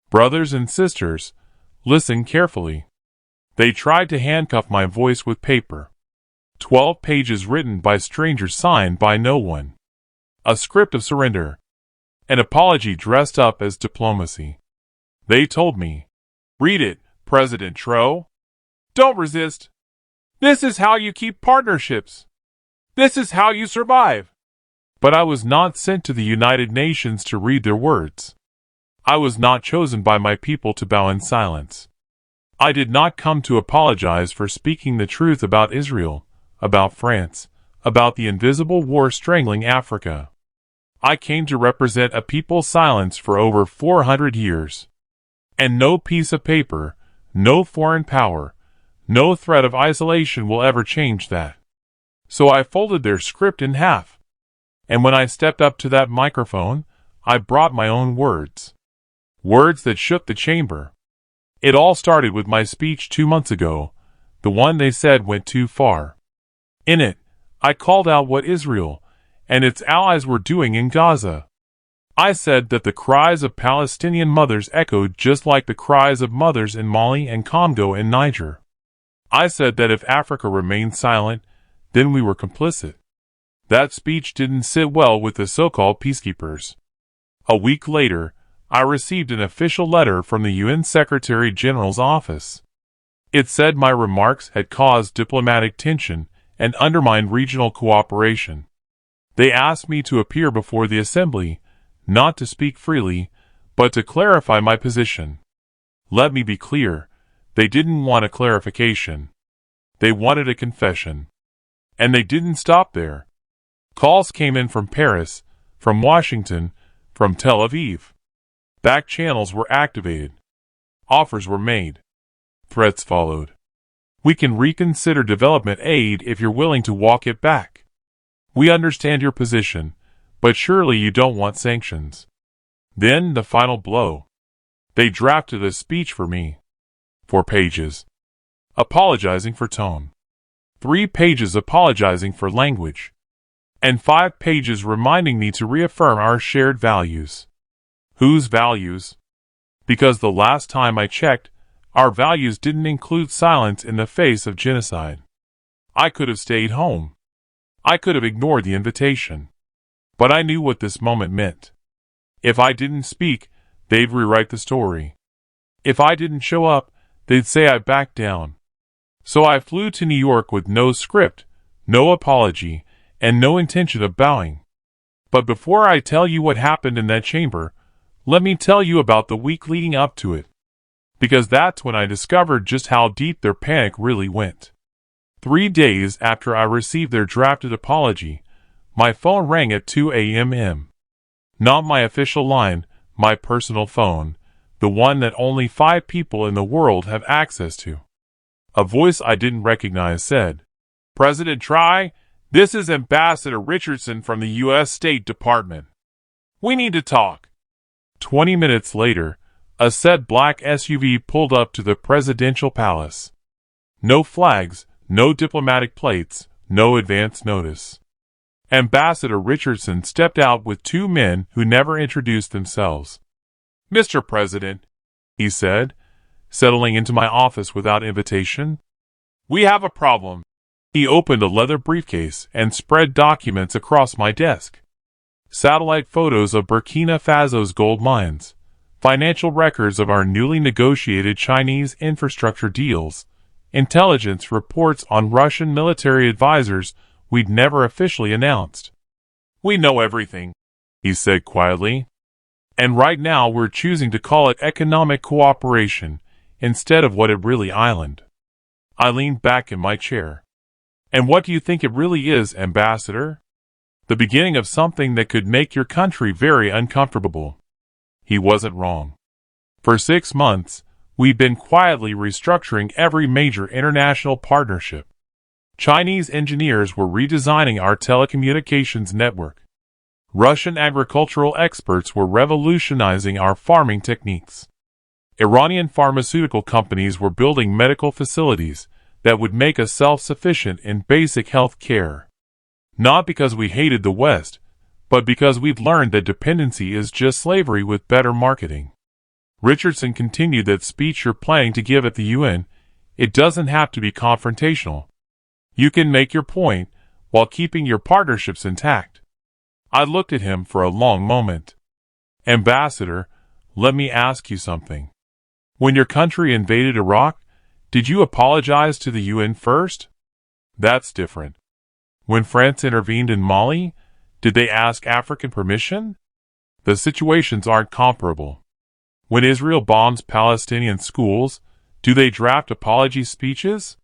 Brothers and sisters, listen carefully. They tried to handcuff my voice with paper. 12 pages written by strangers signed by no one. A script of surrender. An apology dressed up as diplomacy. They told me, "Read it, President Traore. Don't resist. This is how you keep partnerships. This is how you survive." But I was not sent to the United Nations to read their words. I was not chosen by my people to bow in silence. I did not come to apologize for speaking the truth about Israel, about France, about the invisible war strangling Africa. I came to represent a people silenced for over 400 years. And no piece of paper, no foreign power, no threat of isolation will ever change that. So I folded their script in half. And when I stepped up to that microphone, I brought my own words. Words that shook the chamber. It all started with my speech 2 months ago, the one they said went too far. In it, I called out what Israel and its allies were doing in Gaza. I said that the cries of Palestinian mothers echoed just like the cries of mothers in Mali and Congo and Niger. I said that if Africa remained silent, then we were complicit. That speech didn't sit well with the so-called peacekeepers. A week later, I received an official letter from the UN Secretary General's office. It said my remarks had caused diplomatic tension and undermined regional cooperation. They asked me to appear before the Assembly, not to speak freely, but to clarify my position. Let me be clear, they didn't want a clarification. They wanted a confession. And they didn't stop there. Calls came in from Paris, from Washington, from Tel Aviv. Back channels were activated. Offers were made. Threats followed. We can reconsider development aid if you're willing to walk it back. We understand your position, but surely you don't want sanctions. Then the final blow. They drafted a speech for me. 4 pages. Apologizing for tone. 3 pages apologizing for language. And 5 pages reminding me to reaffirm our shared values. Whose values? Because the last time I checked, our values didn't include silence in the face of genocide. I could have stayed home. I could have ignored the invitation. But I knew what this moment meant. If I didn't speak, they'd rewrite the story. If I didn't show up, they'd say I backed down. So I flew to New York with no script, no apology, and no intention of bowing. But before I tell you what happened in that chamber, let me tell you about the week leading up to it. Because that's when I discovered just how deep their panic really went. 3 days after I received their drafted apology, my phone rang at 2 a.m. Not my official line, my personal phone, the one that only 5 people in the world have access to. A voice I didn't recognize said, "President Traore, this is Ambassador Richardson from the U.S. State Department. We need to talk." 20 minutes later, a said black SUV pulled up to the presidential palace. No flags, no diplomatic plates, no advance notice. Ambassador Richardson stepped out with 2 men who never introduced themselves. "Mr. President," he said, settling into my office without invitation, "we have a problem." He opened a leather briefcase and spread documents across my desk. Satellite photos of Burkina Faso's gold mines, financial records of our newly negotiated Chinese infrastructure deals, intelligence reports on Russian military advisors we'd never officially announced. "We know everything," he said quietly. "And right now we're choosing to call it economic cooperation instead of what it really island." I leaned back in my chair. "And what do you think it really is, Ambassador?" "The beginning of something that could make your country very uncomfortable." He wasn't wrong. For 6 months, we've been quietly restructuring every major international partnership. Chinese engineers were redesigning our telecommunications network. Russian agricultural experts were revolutionizing our farming techniques. Iranian pharmaceutical companies were building medical facilities that would make us self-sufficient in basic health care. Not because we hated the West, but because we've learned that dependency is just slavery with better marketing. Richardson continued that speech you're planning to give at the UN, it doesn't have to be confrontational. You can make your point while keeping your partnerships intact. I looked at him for a long moment. Ambassador, let me ask you something. When your country invaded Iraq, did you apologize to the UN first? That's different. When France intervened in Mali, did they ask African permission? The situations aren't comparable. When Israel bombs Palestinian schools, do they draft apology speeches?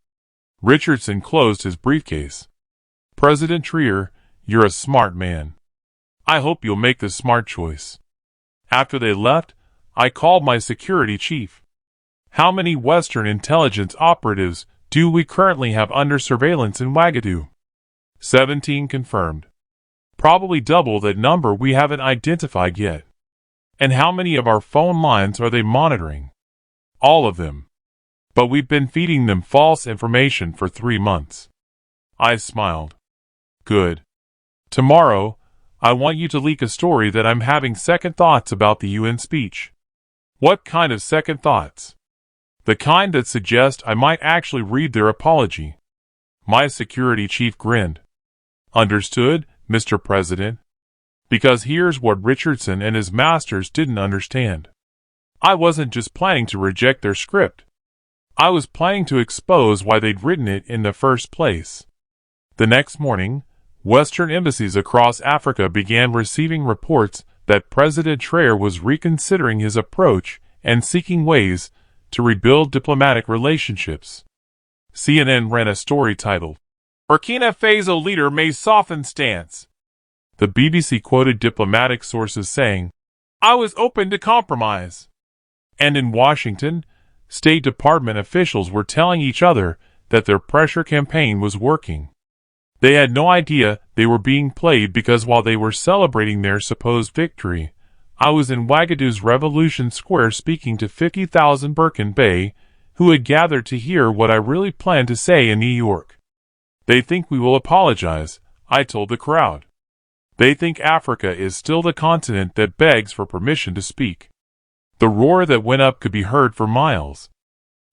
Richardson closed his briefcase. President Traore, you're a smart man. I hope you'll make the smart choice. After they left, I called my security chief. How many Western intelligence operatives do we currently have under surveillance in Ouagadougou? 17 confirmed. Probably double that number we haven't identified yet. And how many of our phone lines are they monitoring? All of them. But we've been feeding them false information for 3 months. I smiled. Good. Tomorrow, I want you to leak a story that I'm having second thoughts about the UN speech. What kind of second thoughts? The kind that suggest I might actually read their apology. My security chief grinned. Understood, Mr. President? Because here's what Richardson and his masters didn't understand. I wasn't just planning to reject their script. I was planning to expose why they'd written it in the first place. The next morning, Western embassies across Africa began receiving reports that President Traore was reconsidering his approach and seeking ways to rebuild diplomatic relationships. CNN ran a story titled, Burkina Faso leader may soften stance. The BBC quoted diplomatic sources saying, I was open to compromise. And in Washington, State Department officials were telling each other that their pressure campaign was working. They had no idea they were being played because while they were celebrating their supposed victory, I was in Ouagadougou's Revolution Square speaking to 50,000 Burkina who had gathered to hear what I really planned to say in New York. They think we will apologize, I told the crowd. They think Africa is still the continent that begs for permission to speak. The roar that went up could be heard for miles.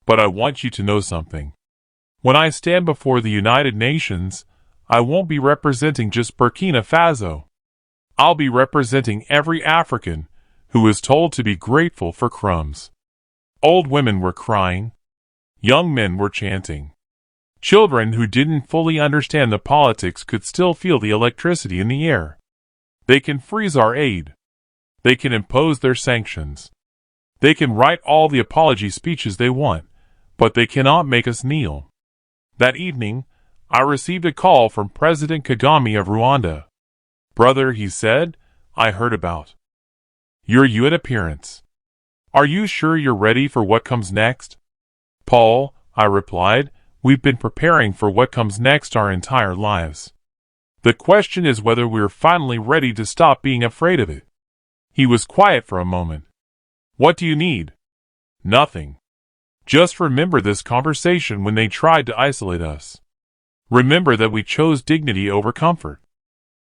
But I want you to know something. When I stand before the United Nations, I won't be representing just Burkina Faso. I'll be representing every African who is told to be grateful for crumbs. Old women were crying. Young men were chanting. Children who didn't fully understand the politics could still feel the electricity in the air. They can freeze our aid. They can impose their sanctions. They can write all the apology speeches they want, but they cannot make us kneel. That evening, I received a call from President Kagame of Rwanda. Brother, he said, I heard about your UN appearance. Are you sure you're ready for what comes next? Paul, I replied, we've been preparing for what comes next our entire lives. The question is whether we're finally ready to stop being afraid of it. He was quiet for a moment. What do you need? Nothing. Just remember this conversation when they tried to isolate us. Remember that we chose dignity over comfort.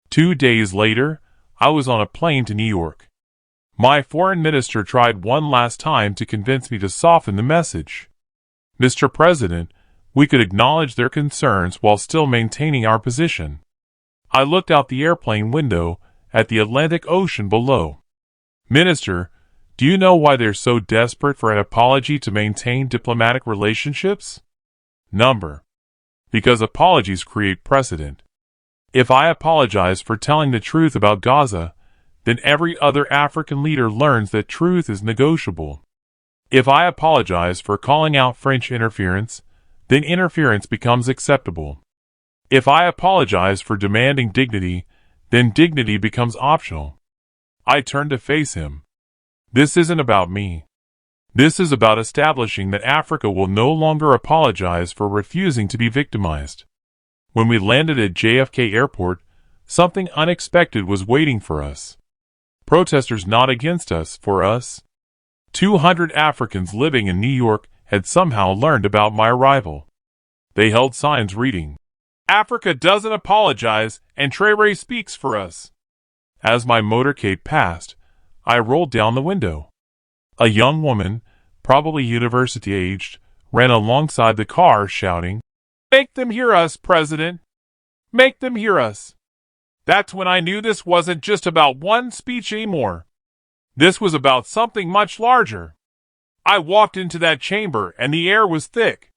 2 days later, I was on a plane to New York. My foreign minister tried one last time to convince me to soften the message. Mr. President, we could acknowledge their concerns while still maintaining our position. I looked out the airplane window at the Atlantic Ocean below. Minister, do you know why they're so desperate for an apology to maintain diplomatic relationships? Because apologies create precedent. If I apologize for telling the truth about Gaza, then every other African leader learns that truth is negotiable. If I apologize for calling out French interference, then interference becomes acceptable. If I apologize for demanding dignity, then dignity becomes optional. I turned to face him. This isn't about me. This is about establishing that Africa will no longer apologize for refusing to be victimized. When we landed at JFK Airport, something unexpected was waiting for us. Protesters not against us, for us. 200 Africans living in New York had somehow learned about my arrival. They held signs reading, Africa doesn't apologize, and Traore speaks for us. As my motorcade passed, I rolled down the window. A young woman, probably university-aged, ran alongside the car shouting, "Make them hear us, President! Make them hear us!" That's when I knew this wasn't just about one speech anymore. This was about something much larger. I walked into that chamber and the air was thick.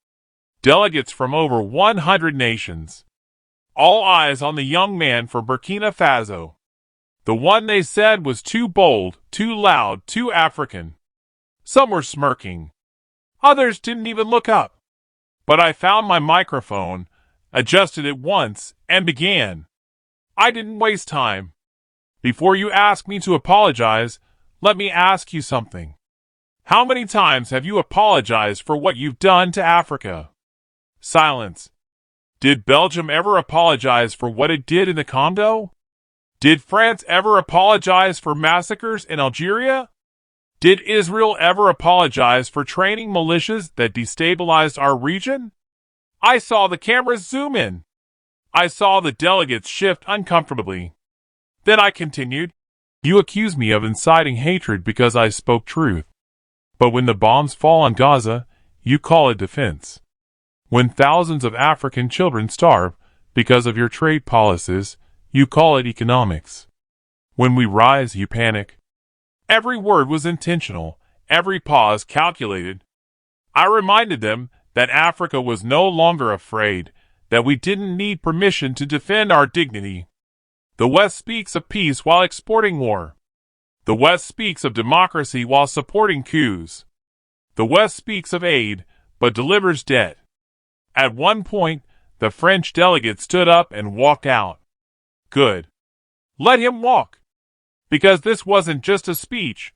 Delegates from over 100 nations. All eyes on the young man from Burkina Faso. The one they said was too bold, too loud, too African. Some were smirking. Others didn't even look up. But I found my microphone, adjusted it once, and began. I didn't waste time. Before you ask me to apologize, let me ask you something. How many times have you apologized for what you've done to Africa? Silence. Did Belgium ever apologize for what it did in the Congo? Did France ever apologize for massacres in Algeria? Did Israel ever apologize for training militias that destabilized our region? I saw the cameras zoom in. I saw the delegates shift uncomfortably. Then I continued, "You accuse me of inciting hatred because I spoke truth. But when the bombs fall on Gaza, you call it defense. When thousands of African children starve because of your trade policies, you call it economics. When we rise, you panic." Every word was intentional, every pause calculated. I reminded them that Africa was no longer afraid, that we didn't need permission to defend our dignity. The West speaks of peace while exporting war. The West speaks of democracy while supporting coups. The West speaks of aid, but delivers debt. At one point, the French delegate stood up and walked out. Good. Let him walk. Because this wasn't just a speech.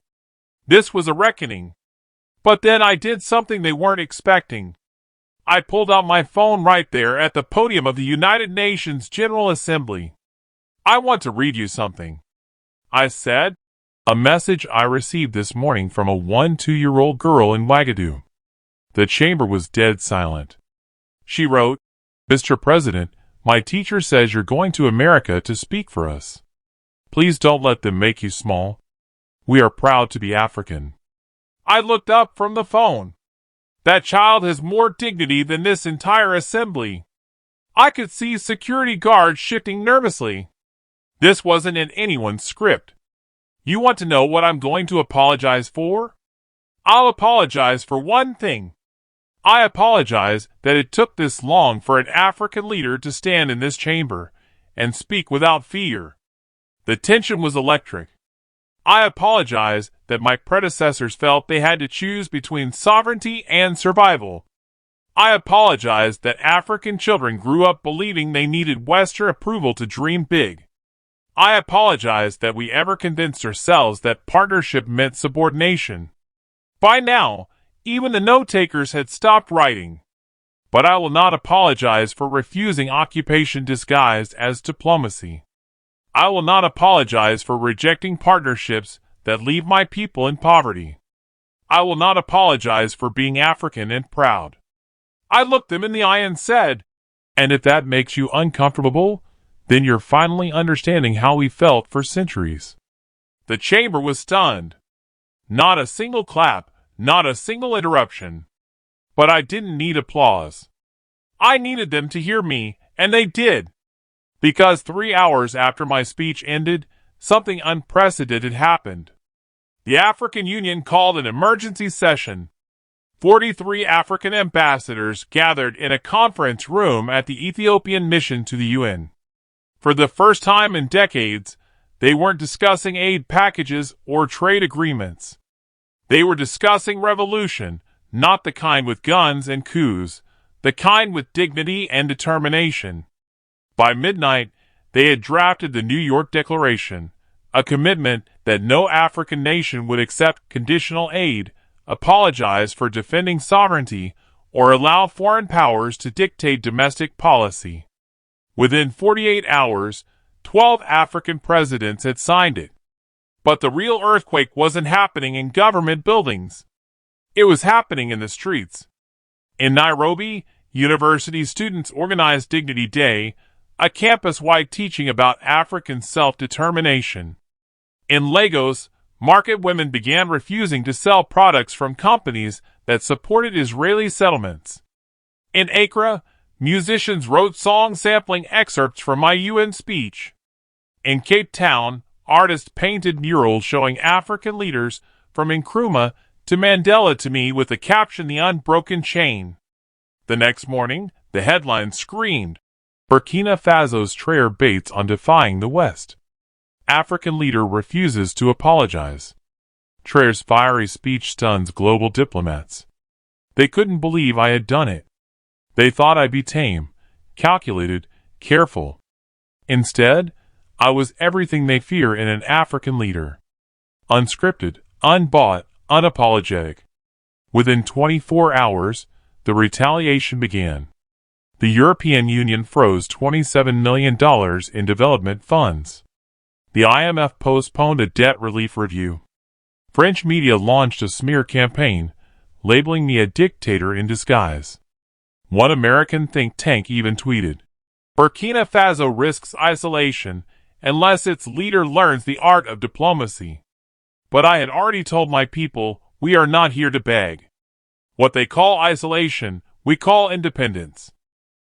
This was a reckoning. But then I did something they weren't expecting. I pulled out my phone right there at the podium of the United Nations General Assembly. "I want to read you something," I said. A message I received this morning from a 1-2-year-old girl in Ouagadougou. The chamber was dead silent. She wrote, "Mr. President, my teacher says you're going to America to speak for us. Please don't let them make you small. We are proud to be African." I looked up from the phone. That child has more dignity than this entire assembly. I could see security guards shifting nervously. This wasn't in anyone's script. You want to know what I'm going to apologize for? I'll apologize for one thing. I apologize that it took this long for an African leader to stand in this chamber and speak without fear. The tension was electric. I apologize that my predecessors felt they had to choose between sovereignty and survival. I apologize that African children grew up believing they needed Western approval to dream big. I apologize that we ever convinced ourselves that partnership meant subordination. By now, even the note-takers had stopped writing. But I will not apologize for refusing occupation disguised as diplomacy. I will not apologize for rejecting partnerships that leave my people in poverty. I will not apologize for being African and proud. I looked them in the eye and said, "And if that makes you uncomfortable, then you're finally understanding how we felt for centuries." The chamber was stunned. Not a single clap, not a single interruption. But I didn't need applause. I needed them to hear me, and they did. Because 3 hours after my speech ended, something unprecedented happened. The African Union called an emergency session. 43 African ambassadors gathered in a conference room at the Ethiopian mission to the UN. For the first time in decades, they weren't discussing aid packages or trade agreements. They were discussing revolution, not the kind with guns and coups, the kind with dignity and determination. By midnight, they had drafted the New York Declaration, a commitment that no African nation would accept conditional aid, apologize for defending sovereignty, or allow foreign powers to dictate domestic policy. Within 48 hours, 12 African presidents had signed it. But the real earthquake wasn't happening in government buildings. It was happening in the streets. In Nairobi, university students organized Dignity Day, a campus-wide teaching about African self-determination. In Lagos, market women began refusing to sell products from companies that supported Israeli settlements. In Accra, musicians wrote songs sampling excerpts from my UN speech. In Cape Town, artists painted murals showing African leaders from Nkrumah to Mandela to me with the caption "The Unbroken Chain." The next morning, the headline screamed, "Burkina Faso's Traore baits on defying the West. African leader refuses to apologize." Traore's fiery speech stuns global diplomats. They couldn't believe I had done it. They thought I'd be tame, calculated, careful. Instead, I was everything they fear in an African leader. Unscripted, unbought, unapologetic. Within 24 hours, the retaliation began. The European Union froze $27 million in development funds. The IMF postponed a debt relief review. French media launched a smear campaign, labeling me a dictator in disguise. One American think tank even tweeted, "Burkina Faso risks isolation unless its leader learns the art of diplomacy." But I had already told my people, we are not here to beg. What they call isolation, we call independence.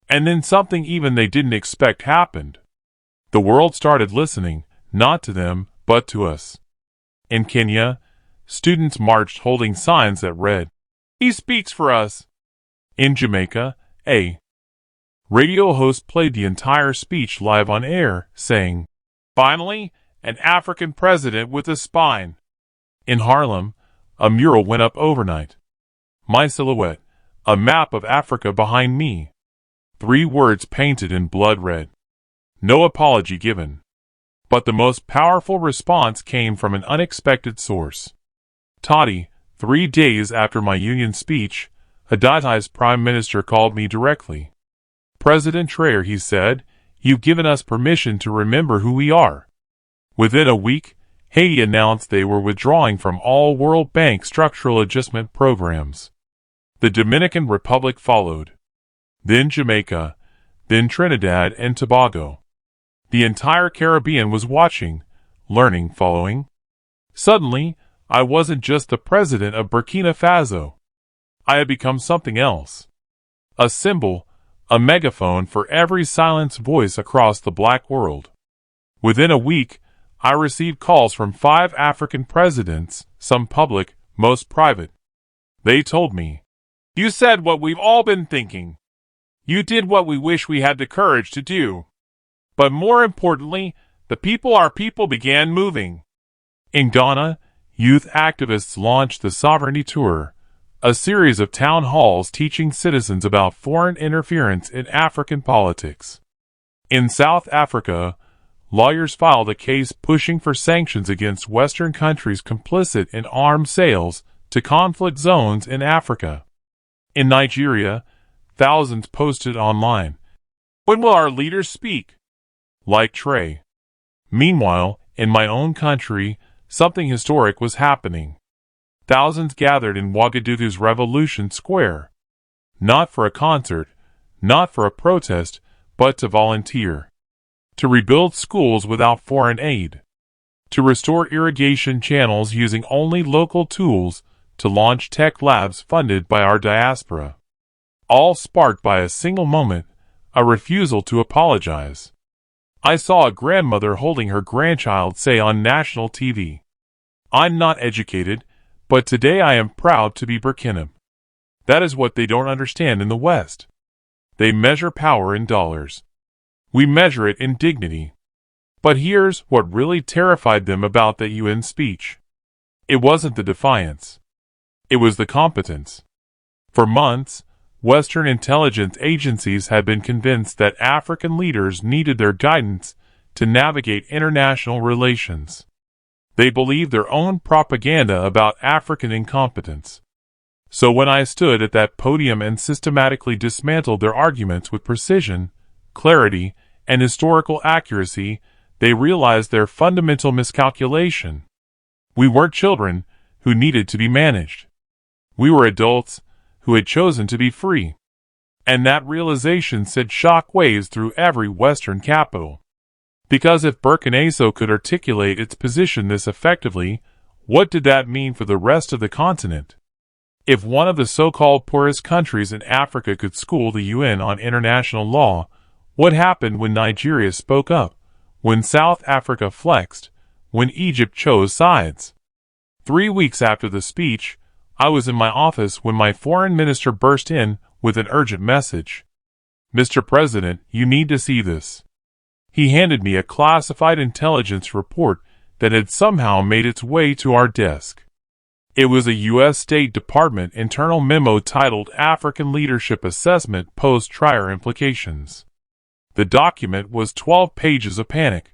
And then something even they didn't expect happened. The world started listening, not to them, but to us. In Kenya, students marched holding signs that read, "He speaks for us." In Jamaica, a radio host played the entire speech live on air, saying, "Finally, an African president with a spine." In Harlem, a mural went up overnight. My silhouette, a map of Africa behind me. 3 words painted in blood red. No apology given. But the most powerful response came from an unexpected source. Toddy, 3 days after my union speech, Haddad's prime minister called me directly. "President Traore," he said, "you've given us permission to remember who we are." Within a week, Haiti announced they were withdrawing from all World Bank structural adjustment programs. The Dominican Republic followed. Then Jamaica, then Trinidad and Tobago. The entire Caribbean was watching, learning, following. Suddenly, I wasn't just the president of Burkina Faso. I had become something else. A symbol, a megaphone for every silenced voice across the black world. Within a week, I received calls from 5 African presidents, some public, most private. They told me, "You said what we've all been thinking. You did what we wish we had the courage to do. But more importantly, our people began moving." In Ghana, youth activists launched the Sovereignty Tour, a series of town halls teaching citizens about foreign interference in African politics. In South Africa, lawyers filed a case pushing for sanctions against Western countries complicit in arms sales to conflict zones in Africa. In Nigeria, thousands posted online, "When will our leaders speak?" Like Traore. Meanwhile, in my own country, something historic was happening. Thousands gathered in Ouagadougou's Revolution Square. Not for a concert, not for a protest, but to volunteer. To rebuild schools without foreign aid. To restore irrigation channels using only local tools. To launch tech labs funded by our diaspora. All sparked by a single moment, a refusal to apologize. I saw a grandmother holding her grandchild say on national TV, "I'm not educated, but today I am proud to be Burkina." That is what they don't understand in the West. They measure power in dollars. We measure it in dignity. But here's what really terrified them about the UN speech. It wasn't the defiance. It was the competence. For months, Western intelligence agencies had been convinced that African leaders needed their guidance to navigate international relations. They believed their own propaganda about African incompetence. So when I stood at that podium and systematically dismantled their arguments with precision, clarity, and historical accuracy, they realized their fundamental miscalculation. We weren't children who needed to be managed. We were adults who had chosen to be free. And that realization sent shockwaves through every Western capital. Because if Burkina Faso could articulate its position this effectively, What did that mean for the rest of the continent? If one of the so-called poorest countries in Africa could school the UN on international law, what happened when Nigeria spoke up, when South Africa flexed, when Egypt chose sides? 3 weeks after the speech, I was in my office when my foreign minister burst in with an urgent message. "Mr. President, you need to see this." He handed me a classified intelligence report that had somehow made its way to our desk. It was a U.S. State Department internal memo titled African Leadership Assessment Post-Traore Implications. The document was 12 pages of panic.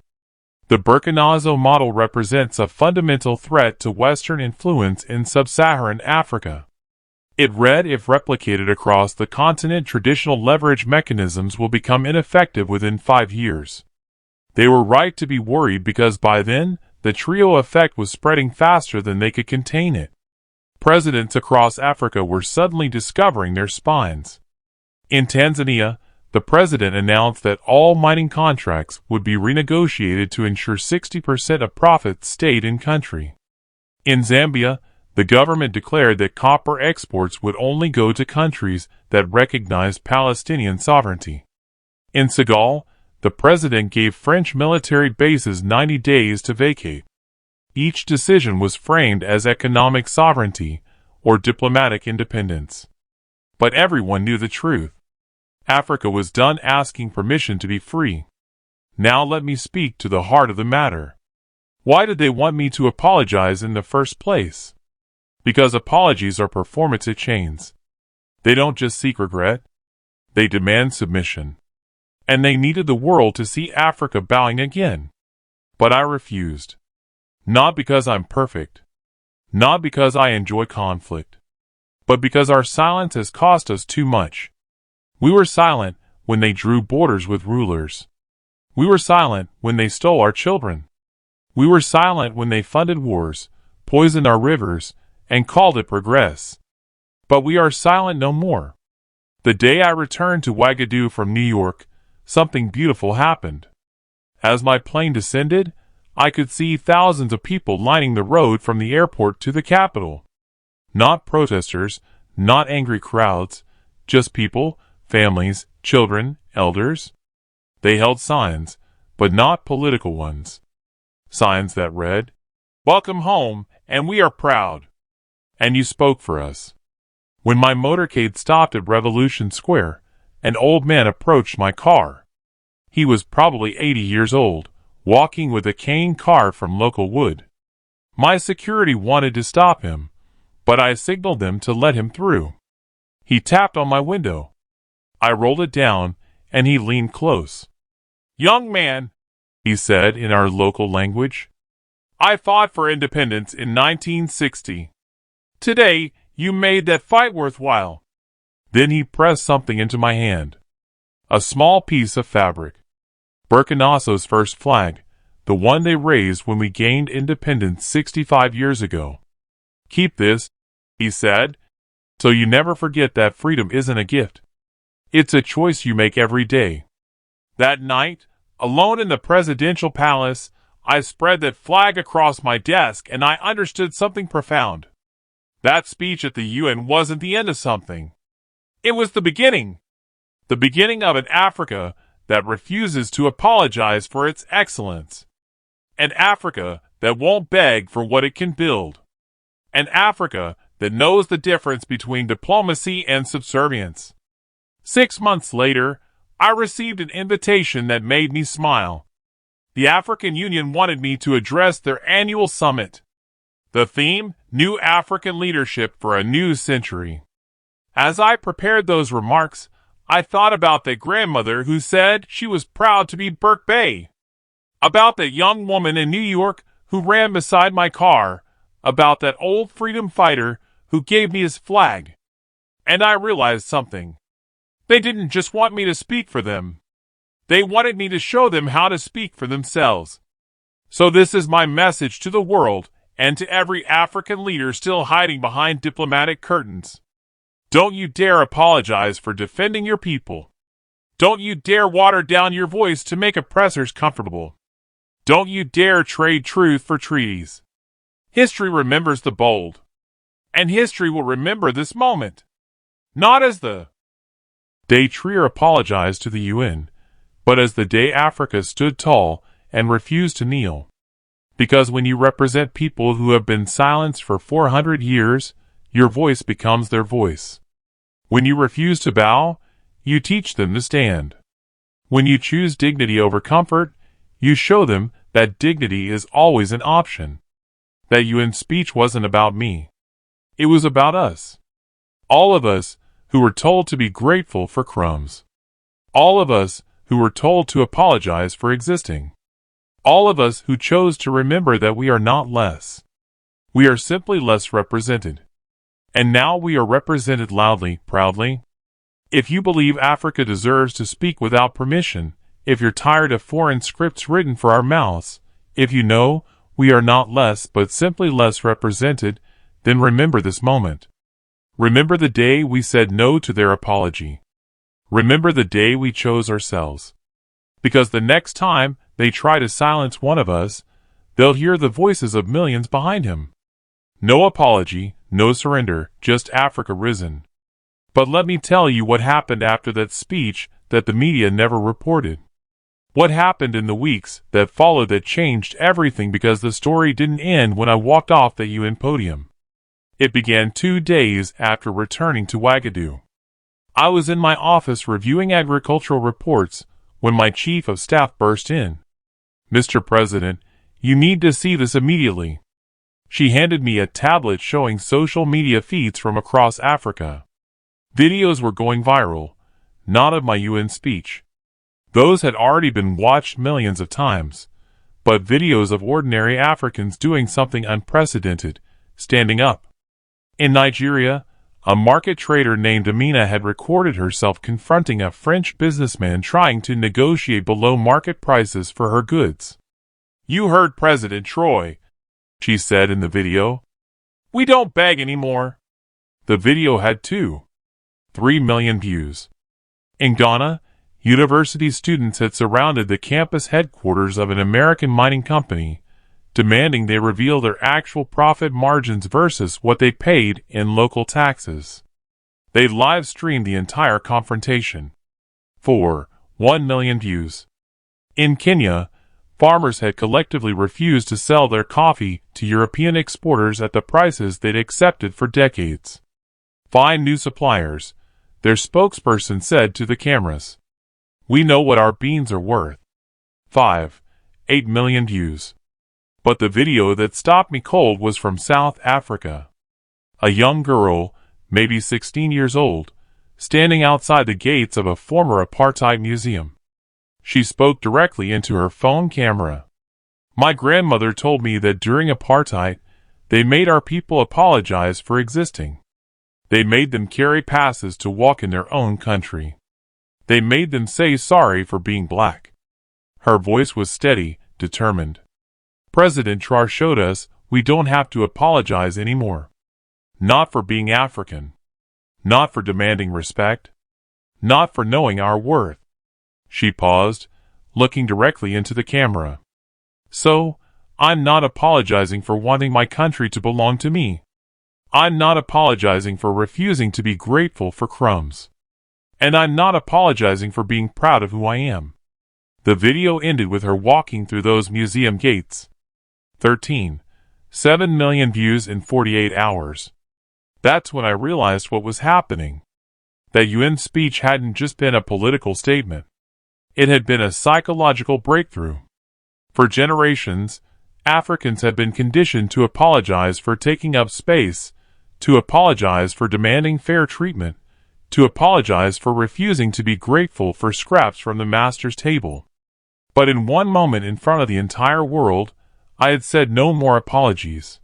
The Burkinazo model represents a fundamental threat to Western influence in sub-Saharan Africa. It read, if replicated across the continent, traditional leverage mechanisms will become ineffective within 5 years. They were right to be worried because by then, the trio effect was spreading faster than they could contain it. Presidents across Africa were suddenly discovering their spines. In Tanzania, the president announced that all mining contracts would be renegotiated to ensure 60% of profits stayed in country. In Zambia, the government declared that copper exports would only go to countries that recognized Palestinian sovereignty. In Senegal, the president gave French military bases 90 days to vacate. Each decision was framed as economic sovereignty or diplomatic independence. But everyone knew the truth. Africa was done asking permission to be free. Now let me speak to the heart of the matter. Why did they want me to apologize in the first place? Because apologies are performative chains. They don't just seek regret. They demand submission. And they needed the world to see Africa bowing again. But I refused. Not because I'm perfect. Not because I enjoy conflict. But because our silence has cost us too much. We were silent when they drew borders with rulers. We were silent when they stole our children. We were silent when they funded wars, poisoned our rivers, and called it progress. But we are silent no more. The day I returned to Ouagadougou from New York, something beautiful happened. As my plane descended, I could see thousands of people lining the road from the airport to the capital. Not protesters, not angry crowds, just people, families, children, elders. They held signs, but not political ones. Signs that read, "Welcome home, and we are proud. And you spoke for us." When my motorcade stopped at Revolution Square, an old man approached my car. He was probably 80 years old, walking with a cane carved from local wood. My security wanted to stop him, but I signaled them to let him through. He tapped on my window. I rolled it down, and he leaned close. "Young man," he said in our local language, "I fought for independence in 1960. Today, you made that fight worthwhile." Then he pressed something into my hand. A small piece of fabric. Burkinaso's first flag, the one they raised when we gained independence 65 years ago. "Keep this," he said, "so you never forget that freedom isn't a gift. It's a choice you make every day." That night, alone in the presidential palace, I spread that flag across my desk and I understood something profound. That speech at the UN wasn't the end of something. It was the beginning. The beginning of an Africa that refuses to apologize for its excellence. An Africa that won't beg for what it can build. An Africa that knows the difference between diplomacy and subservience. 6 months later, I received an invitation that made me smile. The African Union wanted me to address their annual summit. The theme, New African Leadership for a New Century. As I prepared those remarks, I thought about that grandmother who said she was proud to be Burke Bay. About that young woman in New York who ran beside my car. About that old freedom fighter who gave me his flag. And I realized something. They didn't just want me to speak for them. They wanted me to show them how to speak for themselves. So this is my message to the world and to every African leader still hiding behind diplomatic curtains. Don't you dare apologize for defending your people. Don't you dare water down your voice to make oppressors comfortable. Don't you dare trade truth for treaties. History remembers the bold, and history will remember this moment. Not as the day Traore apologized to the UN, but as the day Africa stood tall and refused to kneel. Because when you represent people who have been silenced for 400 years, your voice becomes their voice. When you refuse to bow, you teach them to stand. When you choose dignity over comfort, you show them that dignity is always an option. That UN speech wasn't about me. It was about us. All of us who were told to be grateful for crumbs. All of us who were told to apologize for existing. All of us who chose to remember that we are not less. We are simply less represented. And now we are represented loudly, proudly. If you believe Africa deserves to speak without permission, if you're tired of foreign scripts written for our mouths, if you know we are not less but simply less represented, then remember this moment. Remember the day we said no to their apology. Remember the day we chose ourselves. Because the next time they try to silence one of us, they'll hear the voices of millions behind him. No apology, no surrender, just Africa risen. But let me tell you what happened after that speech that the media never reported. What happened in the weeks that followed that changed everything, because the story didn't end when I walked off the UN podium. It began 2 days after returning to Ouagadougou. I was in my office reviewing agricultural reports when my chief of staff burst in. "Mr. President, you need to see this immediately." She handed me a tablet showing social media feeds from across Africa. Videos were going viral, not of my UN speech. Those had already been watched millions of times, but videos of ordinary Africans doing something unprecedented, standing up. In Nigeria, a market trader named Amina had recorded herself confronting a French businessman trying to negotiate below market prices for her goods. "You heard President Traoré," she said in the video. "We don't beg anymore." The video had 2.3 million views. In Ghana, university students had surrounded the campus headquarters of an American mining company, demanding they reveal their actual profit margins versus what they paid in local taxes. They live-streamed the entire confrontation. 1 million views. In Kenya, farmers had collectively refused to sell their coffee to European exporters at the prices they'd accepted for decades. "Find new suppliers," their spokesperson said to the cameras. "We know what our beans are worth." 8 million views. But the video that stopped me cold was from South Africa. A young girl, maybe 16 years old, standing outside the gates of a former apartheid museum. She spoke directly into her phone camera. "My grandmother told me that during apartheid, they made our people apologize for existing. They made them carry passes to walk in their own country. They made them say sorry for being black." Her voice was steady, determined. President Traoré showed us we don't have to apologize anymore. Not for being African. Not for demanding respect. Not for knowing our worth. She paused, looking directly into the camera. "So, I'm not apologizing for wanting my country to belong to me. I'm not apologizing for refusing to be grateful for crumbs. And I'm not apologizing for being proud of who I am." The video ended with her walking through those museum gates. 7 million views in 48 hours. That's when I realized what was happening. That UN speech hadn't just been a political statement. It had been a psychological breakthrough. For generations, Africans had been conditioned to apologize for taking up space, to apologize for demanding fair treatment, to apologize for refusing to be grateful for scraps from the master's table. But in one moment in front of the entire world, I had said no more apologies.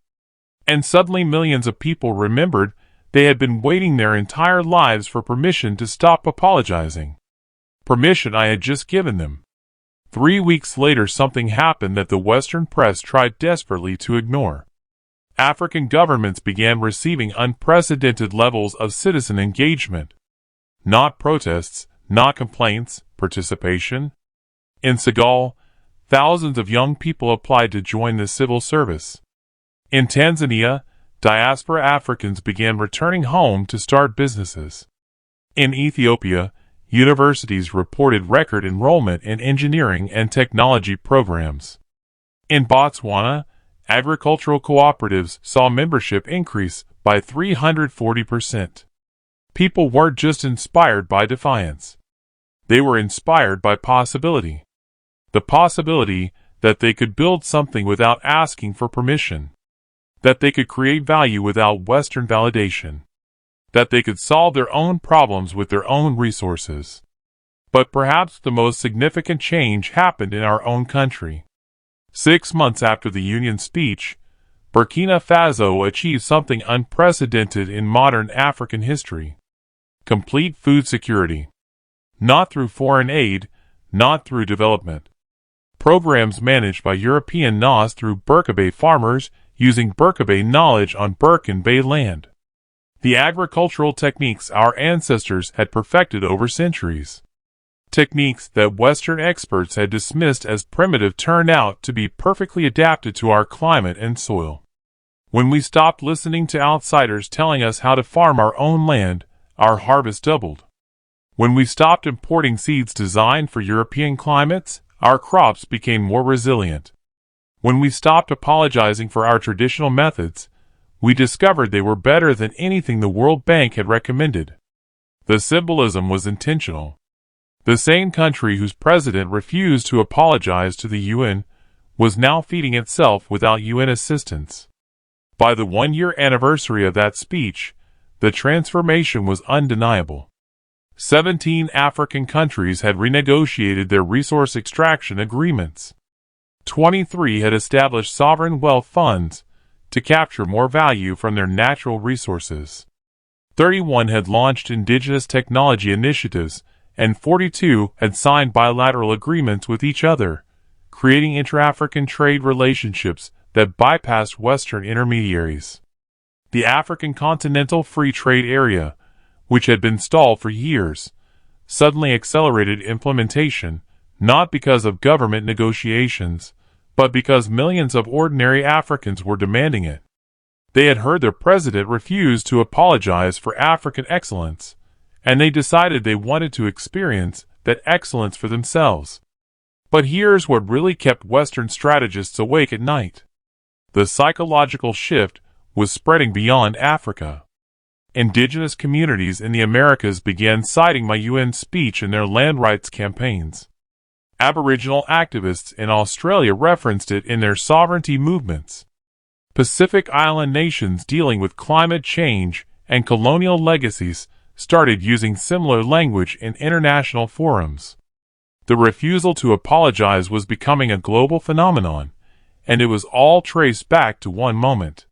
And suddenly millions of people remembered they had been waiting their entire lives for permission to stop apologizing. Permission I had just given them. 3 weeks later, something happened that the Western press tried desperately to ignore. African governments began receiving unprecedented levels of citizen engagement. Not protests, not complaints, participation. In Senegal, thousands of young people applied to join the civil service. In Tanzania, diaspora Africans began returning home to start businesses. In Ethiopia, universities reported record enrollment in engineering and technology programs. In Botswana, agricultural cooperatives saw membership increase by 340%. People weren't just inspired by defiance. They were inspired by possibility. The possibility that they could build something without asking for permission. That they could create value without Western validation. That they could solve their own problems with their own resources. But perhaps the most significant change happened in our own country. 6 months after the Union speech, Burkina Faso achieved something unprecedented in modern African history. Complete food security. Not through foreign aid, not through development. Programs managed by European NAS through Burkina farmers using Burkina knowledge on Burkina Bay land. The agricultural techniques our ancestors had perfected over centuries. Techniques that Western experts had dismissed as primitive turned out to be perfectly adapted to our climate and soil. When we stopped listening to outsiders telling us how to farm our own land, our harvest doubled. When we stopped importing seeds designed for European climates, our crops became more resilient. When we stopped apologizing for our traditional methods, we discovered they were better than anything the World Bank had recommended. The symbolism was intentional. The same country whose president refused to apologize to the UN was now feeding itself without UN assistance. By the 1-year anniversary of that speech, the transformation was undeniable. 17 African countries had renegotiated their resource extraction agreements. 23 had established sovereign wealth funds to capture more value from their natural resources. 31 had launched indigenous technology initiatives, and 42 had signed bilateral agreements with each other, creating intra-African trade relationships that bypassed Western intermediaries. The African Continental Free Trade Area, which had been stalled for years, suddenly accelerated implementation, not because of government negotiations, but because millions of ordinary Africans were demanding it. They had heard their president refuse to apologize for African excellence, and they decided they wanted to experience that excellence for themselves. But here's what really kept Western strategists awake at night. The psychological shift was spreading beyond Africa. Indigenous communities in the Americas began citing my UN speech in their land rights campaigns. Aboriginal activists in Australia referenced it in their sovereignty movements. Pacific Island nations dealing with climate change and colonial legacies started using similar language in international forums. The refusal to apologize was becoming a global phenomenon, and it was all traced back to one moment.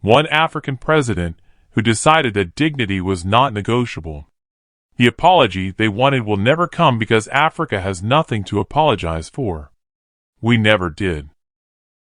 One African president who decided that dignity was not negotiable. The apology they wanted will never come because Africa has nothing to apologize for. We never did.